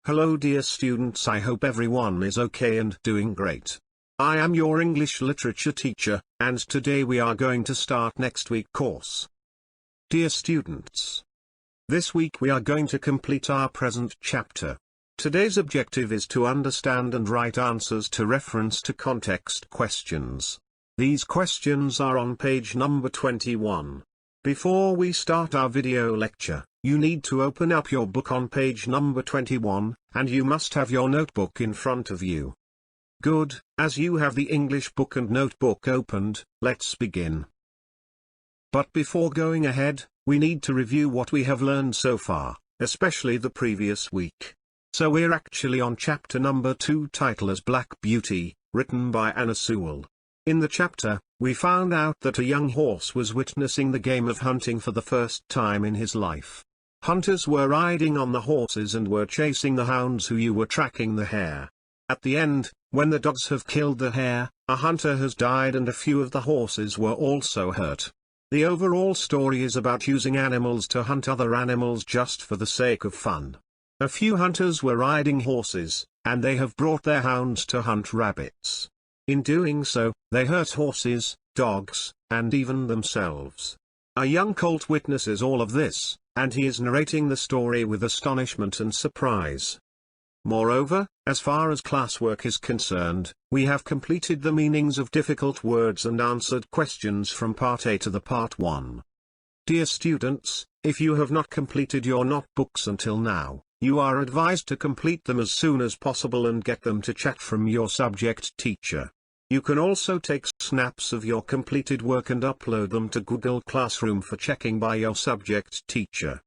Hello dear students, I hope everyone is okay and doing great. I am your English literature teacher, and today we are going to start next week course. Dear students, this week we are going to complete our present chapter. Today's objective is to understand and write answers to reference to context questions. These questions are on page number 21. Before we start our video lecture, you need to open up your book on page number 21, and you must have your notebook in front of you. Good, as you have the English book and notebook opened, let's begin. But before going ahead, we need to review what we have learned so far, especially the previous week. So we're actually on chapter number 2, titled as Black Beauty, written by Anna Sewell. In the chapter, we found out that a young horse was witnessing the game of hunting for the first time in his life. Hunters were riding on the horses and were chasing the hounds who were tracking the hare. At the end, when the dogs have killed the hare, a hunter has died and a few of the horses were also hurt. The overall story is about using animals to hunt other animals just for the sake of fun. A few hunters were riding horses, and they have brought their hounds to hunt rabbits. In doing so, they hurt horses, dogs, and even themselves. A young colt witnesses all of this, and he is narrating the story with astonishment and surprise. Moreover, as far as classwork is concerned, we have completed the meanings of difficult words and answered questions from Part A to the Part 1. Dear students, if you have not completed your notebooks until now, you are advised to complete them as soon as possible and get them to chat from your subject teacher. You can also take snaps of your completed work and upload them to Google Classroom for checking by your subject teacher.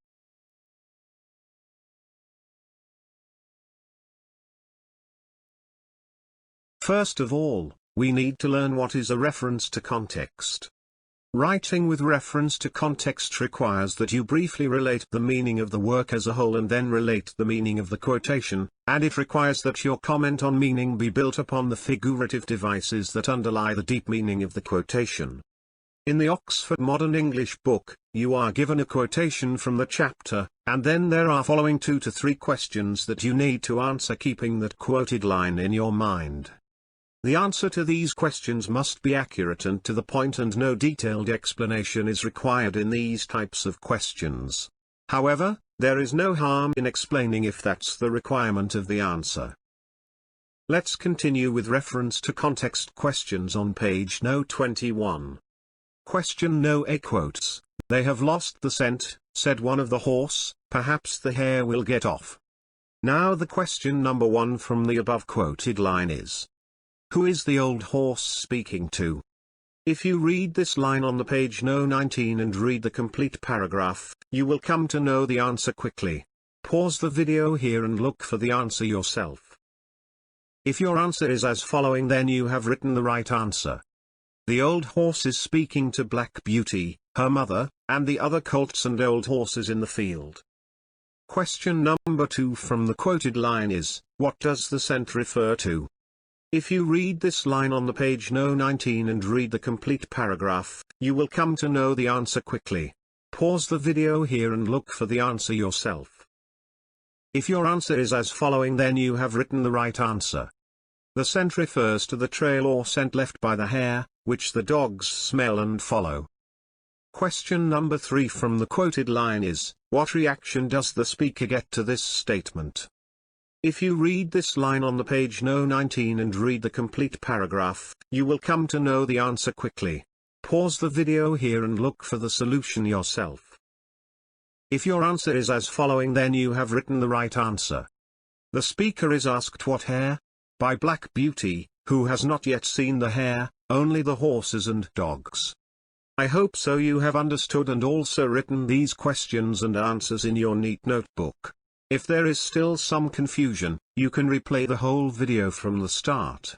First of all, we need to learn what is a reference to context. Writing with reference to context requires that you briefly relate the meaning of the work as a whole and then relate the meaning of the quotation, and it requires that your comment on meaning be built upon the figurative devices that underlie the deep meaning of the quotation. In the Oxford Modern English book, you are given a quotation from the chapter, and then there are following 2 to 3 questions that you need to answer keeping that quoted line in your mind. The answer to these questions must be accurate and to the point, and no detailed explanation is required in these types of questions. However, there is no harm in explaining if that's the requirement of the answer. Let's continue with reference to context questions on page 21. Question A quotes, "They have lost the scent," said one of the horse, "perhaps the hare will get off." Now the question number 1 from the above quoted line is, who is the old horse speaking to? If you read this line on the page 19 and read the complete paragraph, you will come to know the answer quickly. Pause the video here and look for the answer yourself. If your answer is as following, then you have written the right answer. The old horse is speaking to Black Beauty, her mother, and the other colts and old horses in the field. Question number 2 from the quoted line is, what does the scent refer to? If you read this line on the page 19 and read the complete paragraph, you will come to know the answer quickly. Pause the video here and look for the answer yourself. If your answer is as following, then you have written the right answer. The scent refers to the trail or scent left by the hare, which the dogs smell and follow. Question number 3 from the quoted line is, what reaction does the speaker get to this statement? If you read this line on the page 19 and read the complete paragraph, you will come to know the answer quickly. Pause the video here and look for the solution yourself. If your answer is as following, then you have written the right answer. The speaker is asked what hare? By Black Beauty, who has not yet seen the hare, only the horses and dogs. I hope so you have understood and also written these questions and answers in your neat notebook. If there is still some confusion, you can replay the whole video from the start.